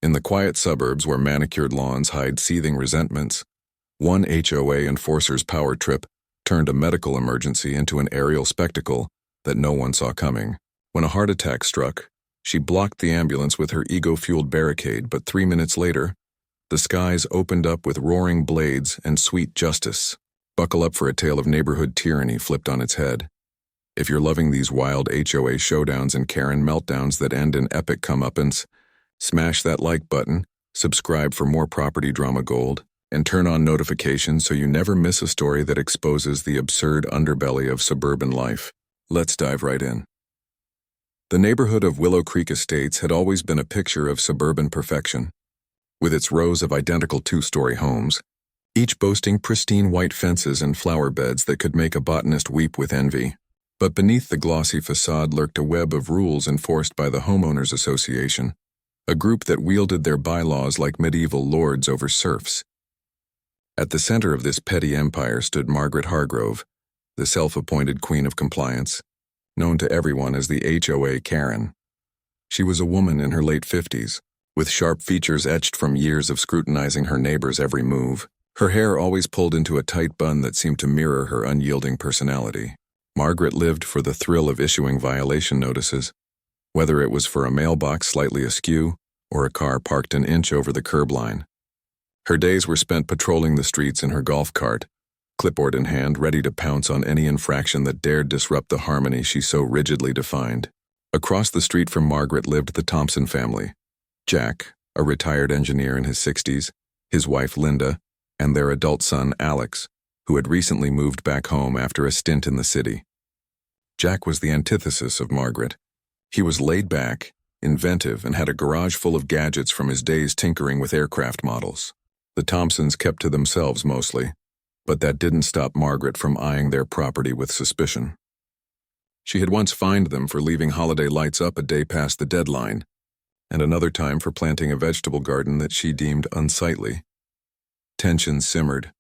In the quiet suburbs where manicured lawns hide seething resentments, one HOA enforcer's power trip turned a medical emergency into an aerial spectacle that no one saw coming. When a heart attack struck, she blocked the ambulance with her ego-fueled barricade, but 3 minutes later, the skies opened up with roaring blades and sweet justice. Buckle up for a tale of neighborhood tyranny flipped on its head. If you're loving these wild HOA showdowns and Karen meltdowns that end in epic comeuppance, smash that like button, subscribe for more property drama gold, and turn on notifications so you never miss a story that exposes the absurd underbelly of suburban life. Let's dive right in. The neighborhood of Willow Creek Estates had always been a picture of suburban perfection, with its rows of identical two-story homes, each boasting pristine white fences and flower beds that could make a botanist weep with envy. But beneath the glossy facade lurked a web of rules enforced by the Homeowners Association, a group that wielded their bylaws like medieval lords over serfs. At the center of this petty empire stood Margaret Hargrove, the self-appointed queen of compliance, known to everyone as the HOA Karen. She was a woman in her late 50s, with sharp features etched from years of scrutinizing her neighbors' every move. Her hair always pulled into a tight bun that seemed to mirror her unyielding personality. Margaret lived for the thrill of issuing violation notices, whether it was for a mailbox slightly askew or a car parked an inch over the curb line. Her days were spent patrolling the streets in her golf cart, clipboard in hand, ready to pounce on any infraction that dared disrupt the harmony she so rigidly defined. Across the street from Margaret lived the Thompson family: Jack, a retired engineer in his 60s, his wife Linda, and their adult son Alex, who had recently moved back home after a stint in the city. Jack was the antithesis of Margaret. He was laid back, inventive, and had a garage full of gadgets from his days tinkering with aircraft models. The Thompsons kept to themselves mostly, but that didn't stop Margaret from eyeing their property with suspicion. She had once fined them for leaving holiday lights up a day past the deadline, and another time for planting a vegetable garden that she deemed unsightly. Tension simmered,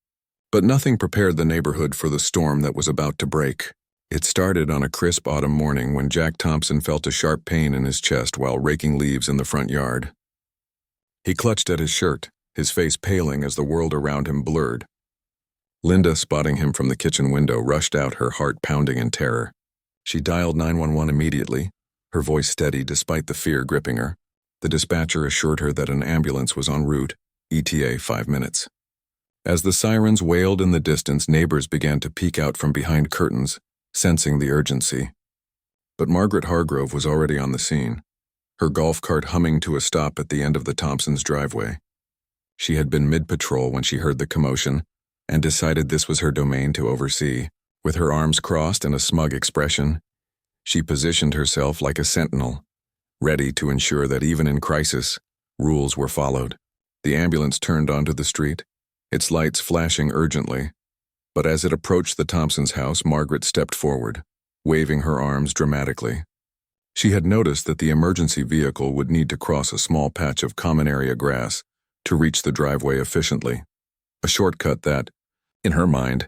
but nothing prepared the neighborhood for the storm that was about to break. It started on a crisp autumn morning when Jack Thompson felt a sharp pain in his chest while raking leaves in the front yard. He clutched at his shirt, his face paling as the world around him blurred. Linda, spotting him from the kitchen window, rushed out, her heart pounding in terror. She dialed 911 immediately, her voice steady despite the fear gripping her. The dispatcher assured her that an ambulance was en route, ETA 5 minutes. As the sirens wailed in the distance, neighbors began to peek out from behind curtains, sensing the urgency. But Margaret Hargrove was already on the scene, her golf cart humming to a stop at the end of the Thompsons' driveway. She had been mid-patrol when she heard the commotion and decided this was her domain to oversee. With her arms crossed and a smug expression, she positioned herself like a sentinel, ready to ensure that even in crisis, rules were followed. The ambulance turned onto the street, its lights flashing urgently. But as it approached the Thompsons' house, Margaret stepped forward, waving her arms dramatically. She had noticed that the emergency vehicle would need to cross a small patch of common area grass to reach the driveway efficiently, a shortcut that, in her mind,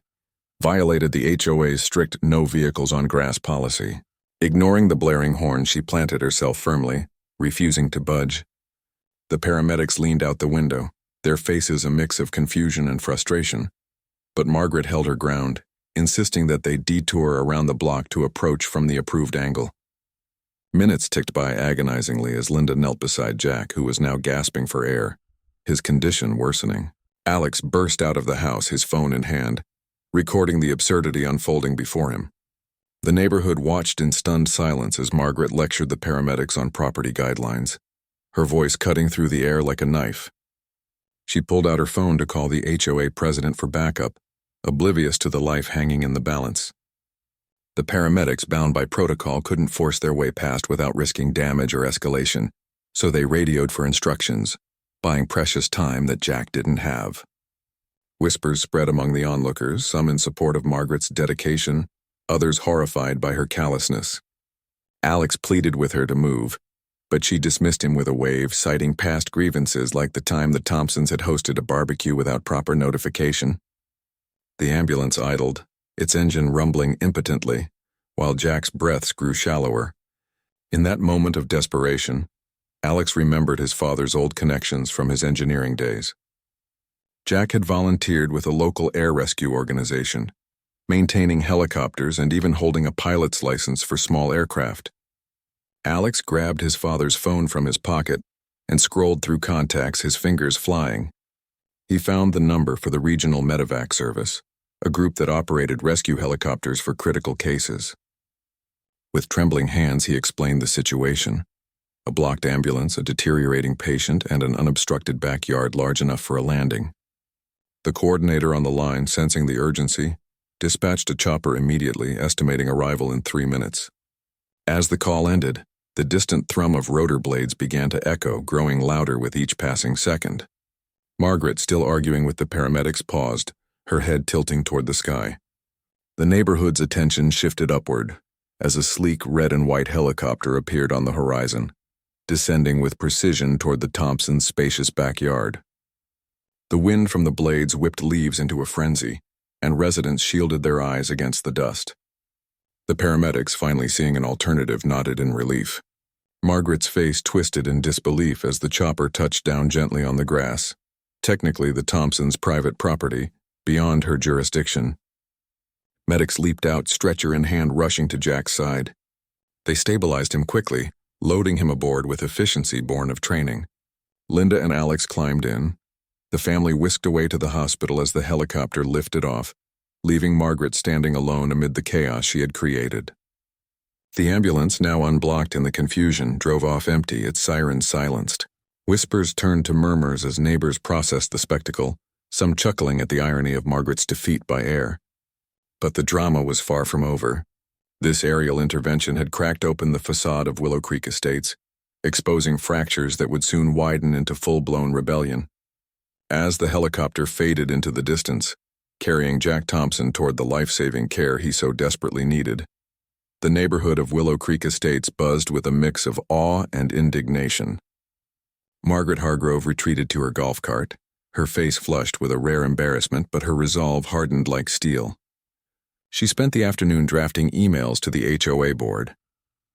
violated the HOA's strict no vehicles on grass policy. Ignoring the blaring horn, she planted herself firmly, refusing to budge. The paramedics leaned out the window, their faces a mix of confusion and frustration. But Margaret held her ground, insisting that they detour around the block to approach from the approved angle. Minutes ticked by agonizingly as Linda knelt beside Jack, who was now gasping for air, his condition worsening. Alex burst out of the house, his phone in hand, recording the absurdity unfolding before him. The neighborhood watched in stunned silence as Margaret lectured the paramedics on property guidelines, her voice cutting through the air like a knife. She pulled out her phone to call the HOA president for backup, oblivious to the life hanging in the balance. The paramedics, bound by protocol, couldn't force their way past without risking damage or escalation, so they radioed for instructions, buying precious time that Jack didn't have. Whispers spread among the onlookers, some in support of Margaret's dedication, others horrified by her callousness. Alex pleaded with her to move, but she dismissed him with a wave, citing past grievances like the time the Thompsons had hosted a barbecue without proper notification. The ambulance idled, its engine rumbling impotently, while Jack's breaths grew shallower. In that moment of desperation, Alex remembered his father's old connections from his engineering days. Jack had volunteered with a local air rescue organization, maintaining helicopters and even holding a pilot's license for small aircraft. Alex grabbed his father's phone from his pocket and scrolled through contacts, his fingers flying. He found the number for the regional medevac service, a group that operated rescue helicopters for critical cases. With trembling hands, he explained the situation: a blocked ambulance, a deteriorating patient, and an unobstructed backyard large enough for a landing. The coordinator on the line, sensing the urgency, dispatched a chopper immediately, estimating arrival in 3 minutes. As the call ended, the distant thrum of rotor blades began to echo, growing louder with each passing second. Margaret, still arguing with the paramedics, paused, her head tilting toward the sky. The neighborhood's attention shifted upward as a sleek red and white helicopter appeared on the horizon, descending with precision toward the Thompsons' spacious backyard. The wind from the blades whipped leaves into a frenzy, and residents shielded their eyes against the dust. The paramedics, finally seeing an alternative, nodded in relief. Margaret's face twisted in disbelief as the chopper touched down gently on the grass, technically the Thompsons' private property, beyond her jurisdiction. Medics leaped out, stretcher in hand, rushing to Jack's side. They stabilized him quickly, loading him aboard with efficiency born of training. Linda and Alex climbed in. The family whisked away to the hospital as the helicopter lifted off, leaving Margaret standing alone amid the chaos she had created. The ambulance, now unblocked in the confusion, drove off empty, its sirens silenced. Whispers turned to murmurs as neighbors processed the spectacle, some chuckling at the irony of Margaret's defeat by air. But the drama was far from over. This aerial intervention had cracked open the facade of Willow Creek Estates, exposing fractures that would soon widen into full-blown rebellion. As the helicopter faded into the distance, carrying Jack Thompson toward the life-saving care he so desperately needed, the neighborhood of Willow Creek Estates buzzed with a mix of awe and indignation. Margaret Hargrove retreated to her golf cart, her face flushed with a rare embarrassment, but her resolve hardened like steel. She spent the afternoon drafting emails to the HOA board,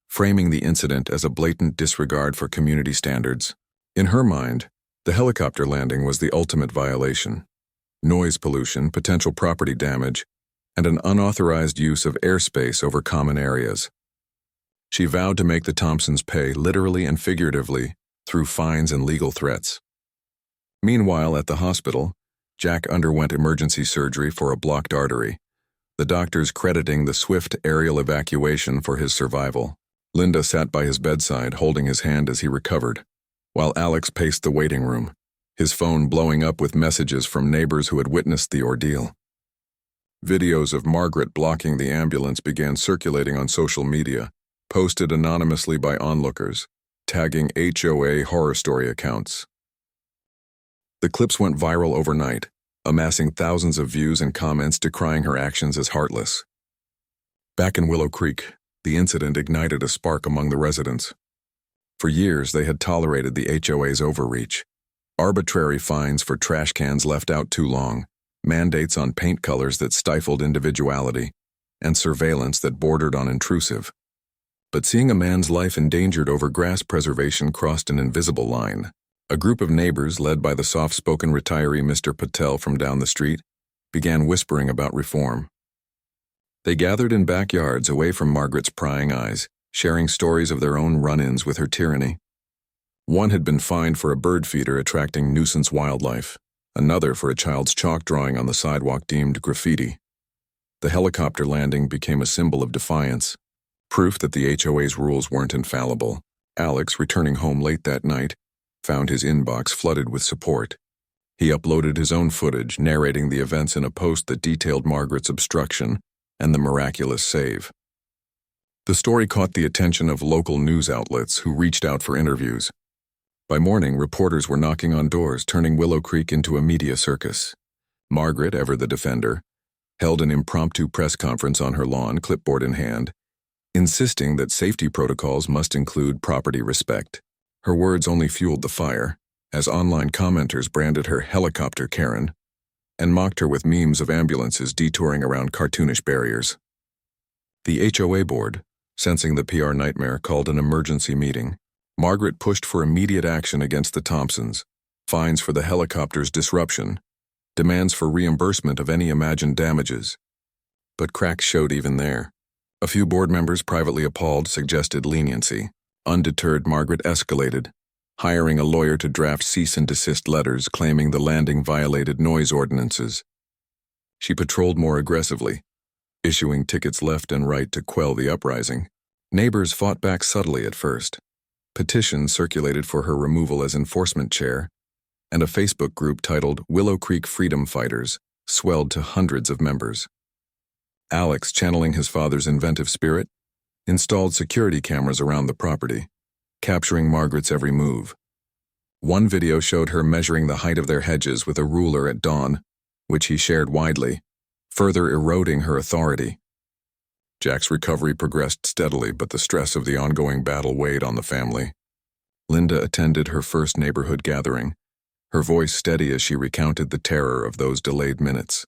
framing the incident as a blatant disregard for community standards. In her mind, the helicopter landing was the ultimate violation: noise pollution, potential property damage, and an unauthorized use of airspace over common areas. She vowed to make the Thompsons pay, literally and figuratively, through fines and legal threats. Meanwhile, at the hospital, Jack underwent emergency surgery for a blocked artery, the doctors crediting the swift aerial evacuation for his survival. Linda sat by his bedside, holding his hand as he recovered, while Alex paced the waiting room, his phone blowing up with messages from neighbors who had witnessed the ordeal. Videos of Margaret blocking the ambulance began circulating on social media, posted anonymously by onlookers, tagging HOA horror story accounts. The clips went viral overnight, amassing thousands of views and comments decrying her actions as heartless. Back in Willow Creek, the incident ignited a spark among the residents. For years, they had tolerated the HOA's overreach: arbitrary fines for trash cans left out too long, mandates on paint colors that stifled individuality, and surveillance that bordered on intrusive. But seeing a man's life endangered over grass preservation crossed an invisible line. A group of neighbors, led by the soft-spoken retiree Mr. Patel from down the street, began whispering about reform. They gathered in backyards away from Margaret's prying eyes, sharing stories of their own run-ins with her tyranny. One had been fined for a bird feeder attracting nuisance wildlife, another for a child's chalk drawing on the sidewalk deemed graffiti. The helicopter landing became a symbol of defiance, proof that the HOA's rules weren't infallible. Alex, returning home late that night, found his inbox flooded with support. He uploaded his own footage, narrating the events in a post that detailed Margaret's obstruction and the miraculous save. The story caught the attention of local news outlets who reached out for interviews. By morning, reporters were knocking on doors, turning Willow Creek into a media circus. Margaret, ever the defender, held an impromptu press conference on her lawn, clipboard in hand, insisting that safety protocols must include property respect. Her words only fueled the fire, as online commenters branded her helicopter Karen and mocked her with memes of ambulances detouring around cartoonish barriers. The HOA board, sensing the PR nightmare, called an emergency meeting, Margaret pushed for immediate action against the Thompsons, fines for the helicopter's disruption, demands for reimbursement of any imagined damages. But cracks showed even there. A few board members, privately appalled, suggested leniency. Undeterred, Margaret escalated, hiring a lawyer to draft cease-and-desist letters claiming the landing violated noise ordinances. She patrolled more aggressively, issuing tickets left and right to quell the uprising. Neighbors fought back subtly at first. Petitions circulated for her removal as enforcement chair, and a Facebook group titled Willow Creek Freedom Fighters swelled to hundreds of members. Alex, channeling his father's inventive spirit, installed security cameras around the property, capturing Margaret's every move. One video showed her measuring the height of their hedges with a ruler at dawn, which he shared widely, further eroding her authority. Jack's recovery progressed steadily, but the stress of the ongoing battle weighed on the family. Linda attended her first neighborhood gathering, her voice steady as she recounted the terror of those delayed minutes.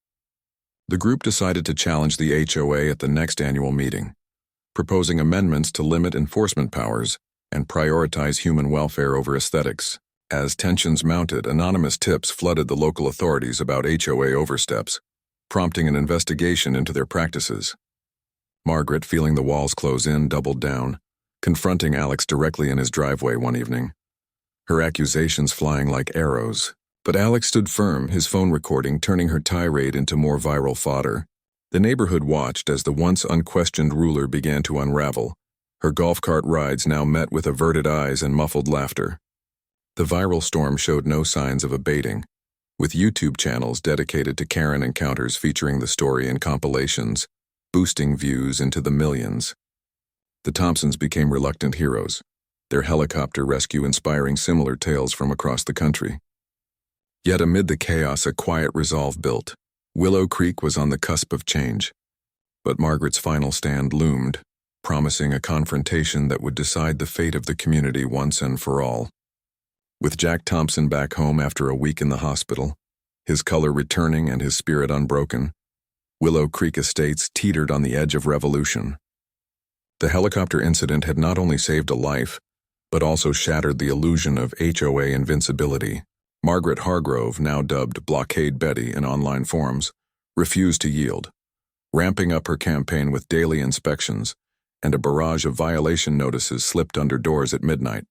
The group decided to challenge the HOA at the next annual meeting, proposing amendments to limit enforcement powers and prioritize human welfare over aesthetics. As tensions mounted, anonymous tips flooded the local authorities about HOA oversteps, prompting an investigation into their practices. Margaret, feeling the walls close in, doubled down, confronting Alex directly in his driveway one evening, her accusations flying like arrows. But Alex stood firm, his phone recording turning her tirade into more viral fodder. The neighborhood watched as the once unquestioned ruler began to unravel, her golf cart rides now met with averted eyes and muffled laughter. The viral storm showed no signs of abating, with YouTube channels dedicated to Karen encounters featuring the story in compilations, boosting views into the millions. The Thompsons became reluctant heroes, their helicopter rescue inspiring similar tales from across the country. Yet amid the chaos, a quiet resolve built. Willow Creek was on the cusp of change, but Margaret's final stand loomed, promising a confrontation that would decide the fate of the community once and for all. With Jack Thompson back home after a week in the hospital, his color returning and his spirit unbroken, Willow Creek Estates teetered on the edge of revolution. The helicopter incident had not only saved a life, but also shattered the illusion of HOA invincibility. Margaret Hargrove, now dubbed Blockade Betty in online forums, refused to yield, ramping up her campaign with daily inspections and a barrage of violation notices slipped under doors at midnight.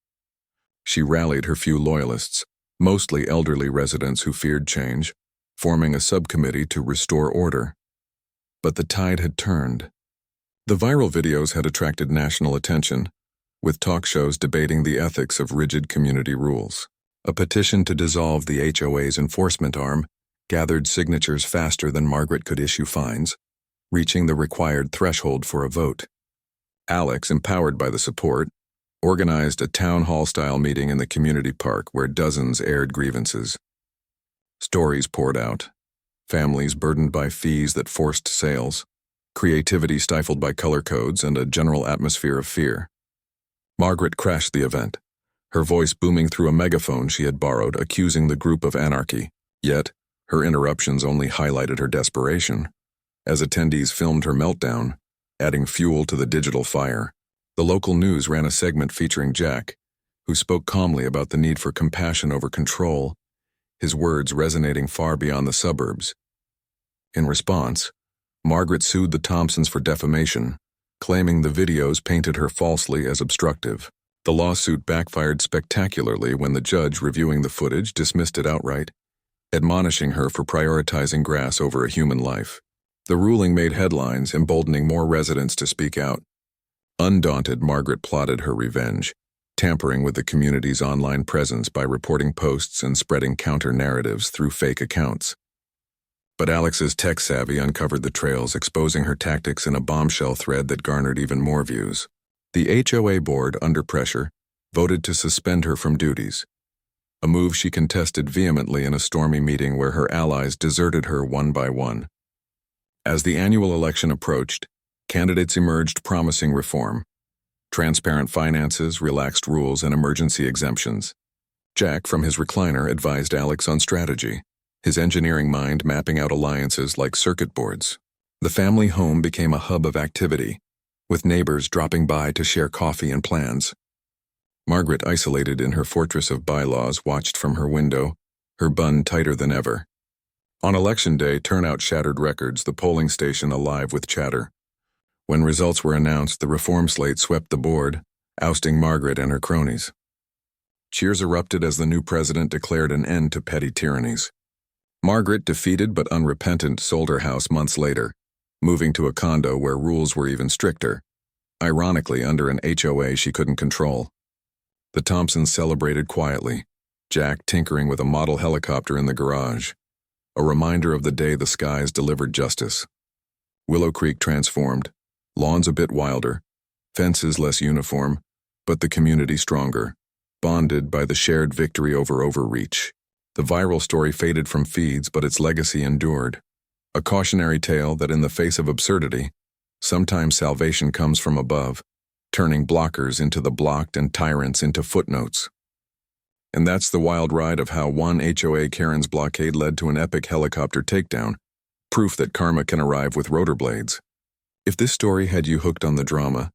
She rallied her few loyalists, mostly elderly residents who feared change, forming a subcommittee to restore order. But the tide had turned. The viral videos had attracted national attention, with talk shows debating the ethics of rigid community rules. A petition to dissolve the HOA's enforcement arm gathered signatures faster than Margaret could issue fines, reaching the required threshold for a vote. Alex, empowered by the support, organized a town hall-style meeting in the community park where dozens aired grievances. Stories poured out, families burdened by fees that forced sales, creativity stifled by color codes, and a general atmosphere of fear. Margaret crashed the event, her voice booming through a megaphone she had borrowed, accusing the group of anarchy. Yet, her interruptions only highlighted her desperation, as attendees filmed her meltdown, adding fuel to the digital fire. The local news ran a segment featuring Jack, who spoke calmly about the need for compassion over control, his words resonating far beyond the suburbs. In response, Margaret sued the Thompsons for defamation, claiming the videos painted her falsely as obstructive. The lawsuit backfired spectacularly when the judge reviewing the footage dismissed it outright, admonishing her for prioritizing grass over a human life. The ruling made headlines, emboldening more residents to speak out. Undaunted, Margaret plotted her revenge, tampering with the community's online presence by reporting posts and spreading counter-narratives through fake accounts. But Alex's tech savvy uncovered the trails, exposing her tactics in a bombshell thread that garnered even more views. The HOA board, under pressure, voted to suspend her from duties, a move she contested vehemently in a stormy meeting where her allies deserted her one by one. As the annual election approached, candidates emerged promising reform: transparent finances, relaxed rules, and emergency exemptions. Jack, from his recliner, advised Alex on strategy, his engineering mind mapping out alliances like circuit boards. The family home became a hub of activity, with neighbors dropping by to share coffee and plans. Margaret, isolated in her fortress of bylaws, watched from her window, her bun tighter than ever. On election day, turnout shattered records, the polling station alive with chatter. When results were announced, the reform slate swept the board, ousting Margaret and her cronies. Cheers erupted as the new president declared an end to petty tyrannies. Margaret, defeated but unrepentant, sold her house months later, moving to a condo where rules were even stricter, ironically under an HOA she couldn't control. The Thompsons celebrated quietly, Jack tinkering with a model helicopter in the garage, a reminder of the day the skies delivered justice. Willow Creek transformed, lawns a bit wilder, fences less uniform, but the community stronger, bonded by the shared victory over overreach. The viral story faded from feeds, but its legacy endured. A cautionary tale that in the face of absurdity, sometimes salvation comes from above, turning blockers into the blocked and tyrants into footnotes. And that's the wild ride of how one HOA Karen's blockade led to an epic helicopter takedown, proof that karma can arrive with rotor blades. If this story had you hooked on the drama,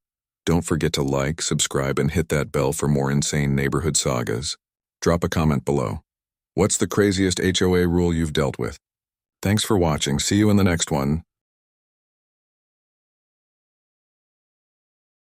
don't forget to like, subscribe, and hit that bell for more insane neighborhood sagas. Drop a comment below. What's the craziest HOA rule you've dealt with? Thanks for watching. See you in the next one.